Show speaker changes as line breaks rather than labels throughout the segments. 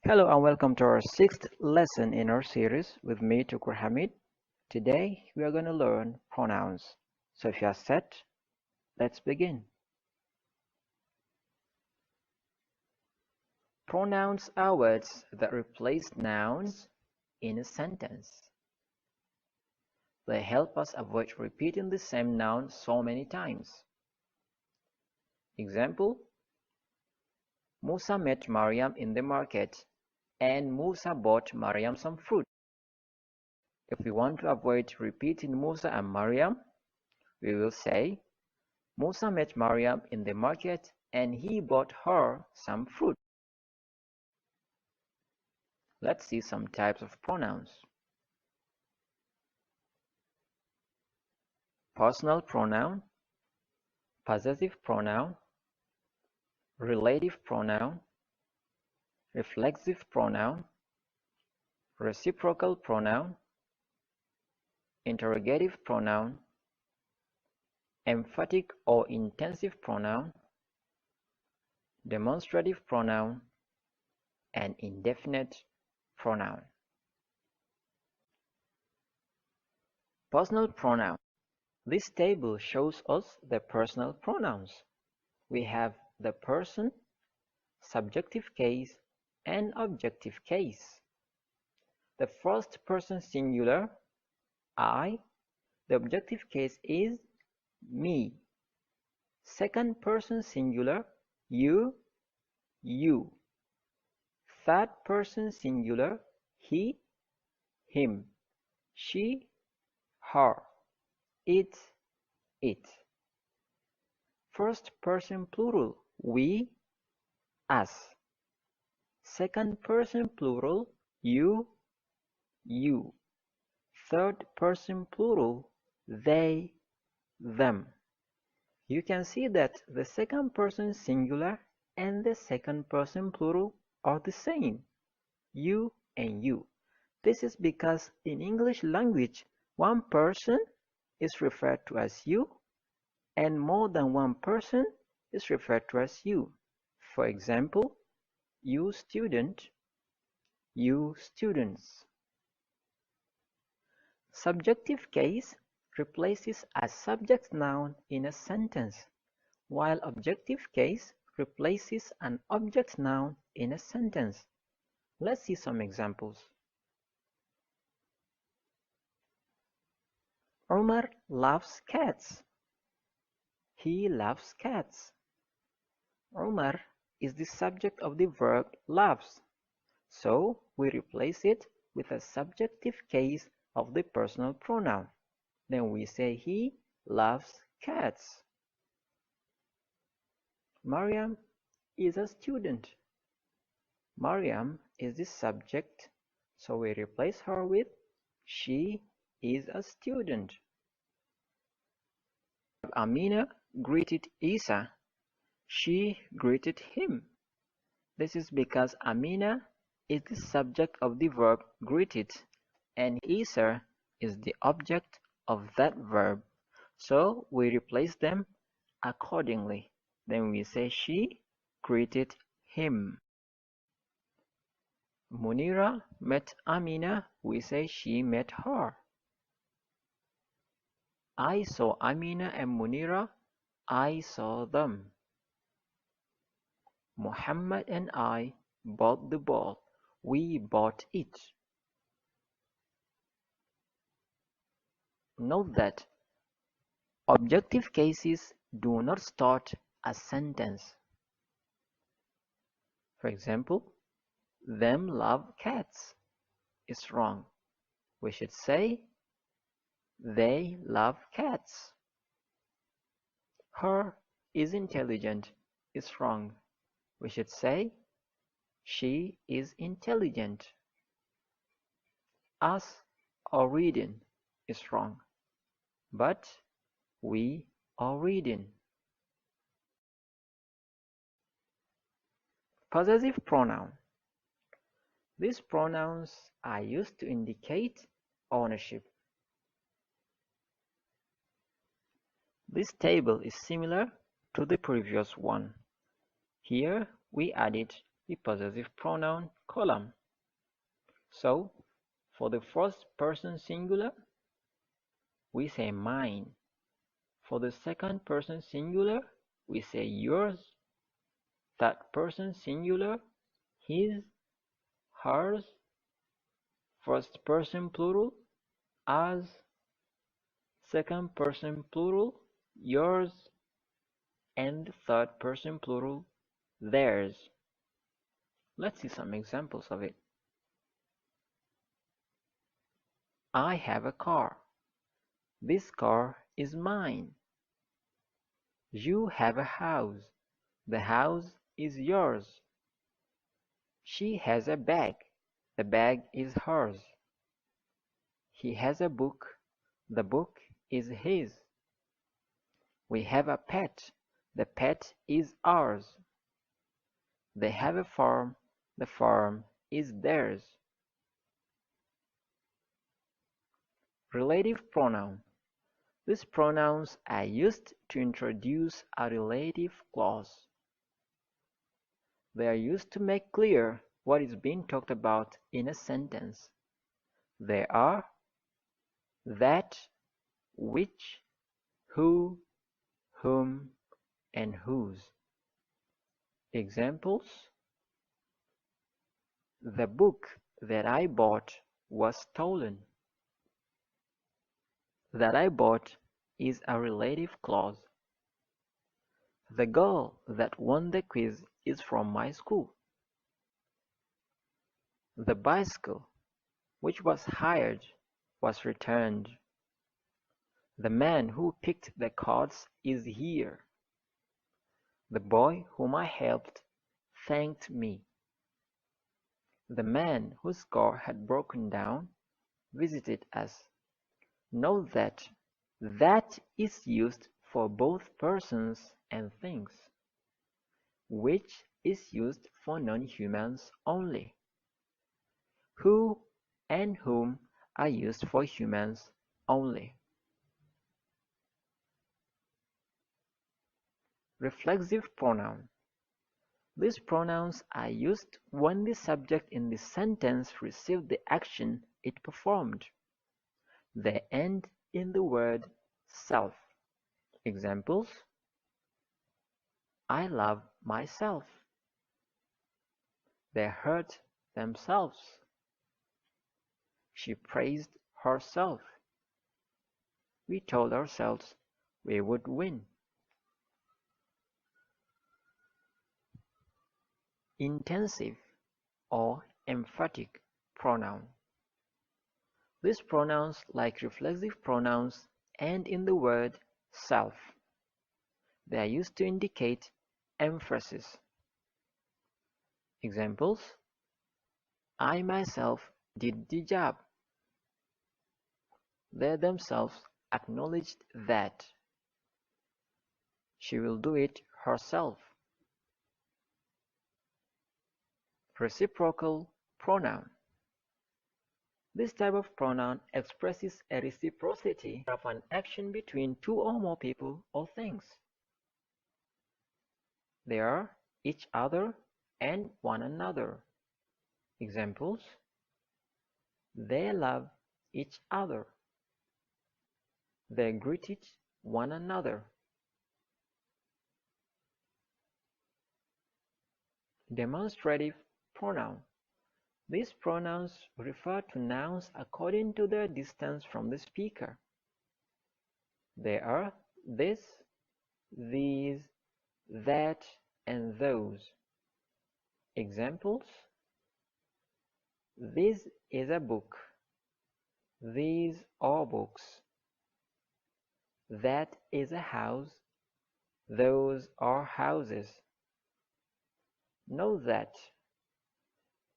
Hello and welcome to our sixth lesson in our series with me, Tukur Hamid. Today we are going to learn pronouns. So if you are set, let's begin. Pronouns are words that replace nouns in a sentence. They help us avoid repeating the same noun so many times. Example: Musa met Mariam in the market and Musa bought Mariam some fruit. If we want to avoid repeating Musa and Mariam, we will say Musa met Mariam in the market and he bought her some fruit. Let's see some types of pronouns. Personal pronoun, possessive pronoun, relative pronoun, reflexive pronoun, reciprocal pronoun, interrogative pronoun, emphatic or intensive pronoun, demonstrative pronoun, and indefinite pronoun. Personal pronoun. This table shows us the personal pronouns. We have the person, subjective case, and objective case. The first person singular, I. The objective case is me. Second person singular, you. Third person singular, he, him. She, her. It. First person plural, we, us. Second person plural, you. Third person plural, they, them. You can see that the second person singular and the second person plural are the same, you and you. This is because in English language, one person is referred to as you and more than one person is referred to as you. For example, you student, you students. Subjective case replaces a subject noun in a sentence, while objective case replaces an object noun in a sentence. Let's see some examples. Omar loves cats. He loves cats. Omar is the subject of the verb loves, so we replace it with a subjective case of the personal pronoun. Then we say he loves cats. Mariam is a student. Mariam is the subject, so we replace her with she is a student. Amina greeted Isa. She greeted him. This is because Amina is the subject of the verb greeted and Isa is the object of that verb. So we replace them accordingly. Then we say she greeted him. Munira met Amina. We say she met her. I saw Amina and Munira. I saw them. Muhammad and I bought the ball. We bought it. Note that objective cases do not start a sentence. For example, them love cats is wrong. We should say they love cats. Her is intelligent is wrong. We should say she is intelligent. Us are reading is wrong, but we are reading. Possessive pronoun. These pronouns are used to indicate ownership. This table is similar to the previous one. Here we added the possessive pronoun column. So, for the first person singular, we say mine. For the second person singular, we say yours. Third person singular, his, hers. First person plural, ours. Second person plural, yours. And third person plural, theirs. Let's see some examples of it. I have a car. This car is mine. You have a house. The house is yours. She has a bag. The bag is hers. He has a book. The book is his. We have a pet. The pet is ours. They have a farm. The farm is theirs. Relative pronoun. These pronouns are used to introduce a relative clause. They are used to make clear what is being talked about in a sentence. They are that, which, who, whom, and whose. Examples: the book that I bought was stolen. That I bought is a relative clause. The girl that won the quiz is from my school. The bicycle, which was hired, was returned. The man who picked the cards is here. The boy whom I helped thanked me. The man whose car had broken down visited us. Note that that is used for both persons and things, which is used for non-humans only. Who and whom are used for humans only. Reflexive pronoun. These pronouns are used when the subject in the sentence received the action it performed. They end in the word self. Examples: I love myself. They hurt themselves. She praised herself. We told ourselves we would win. Intensive or emphatic pronoun. These pronouns, like reflexive pronouns, end in the word self. They are used to indicate emphasis. Examples: I myself did the job. They themselves acknowledged that. She will do it herself. Reciprocal pronoun. This type of pronoun expresses a reciprocity of an action between two or more people or things. They are each other and one another. Examples: they love each other. They greeted one another. Demonstrative pronoun. These pronouns refer to nouns according to their distance from the speaker. They are this, these, that, and those. Examples: this is a book. These are books. That is a house. Those are houses. Note that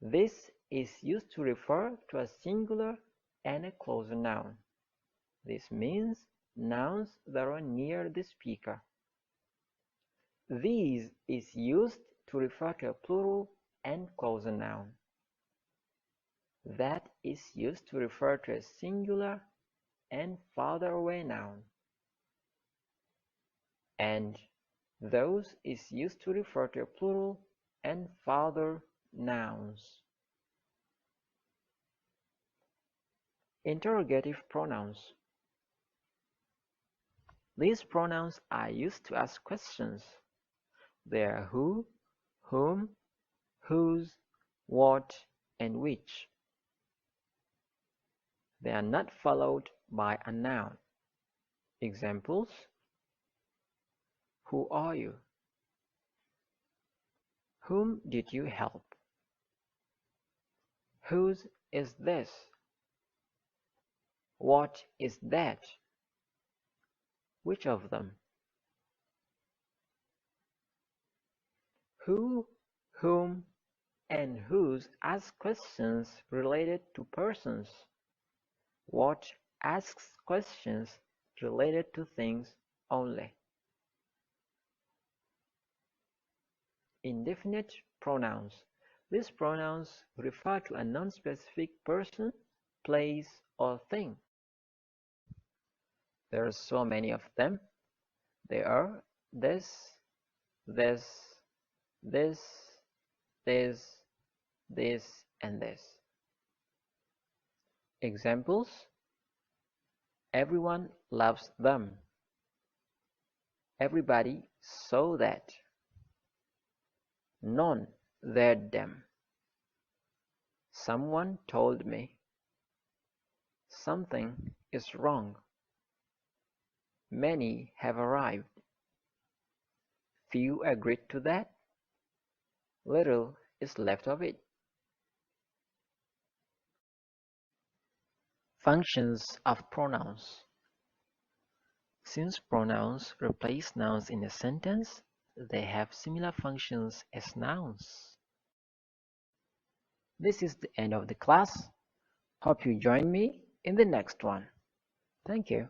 this is used to refer to a singular and a closer noun. This means nouns that are near the speaker. These is used to refer to a plural and closer noun. That is used to refer to a singular and farther away noun. And those is used to refer to a plural and further nouns. Interrogative pronouns. These pronouns are used to ask questions. They are who, whom, whose, what, and which. They are not followed by a noun. Examples: who are you? Whom did you help? Whose is this? What is that? Which of them? Who, whom, and whose ask questions related to persons. What asks questions related to things only. Indefinite pronouns. These pronouns refer to a non-specific person, place, or thing. There are so many of them. They are this, this, this, this, and this. Examples: everyone loves them. Everybody saw that. None dared them. Someone told me. Something is wrong. Many have arrived. Few agreed to that. Little is left of it. Functions of pronouns. Since pronouns replace nouns in a sentence, they have similar functions as nouns. This is the end of the class. Hope you join me in the next one. Thank you.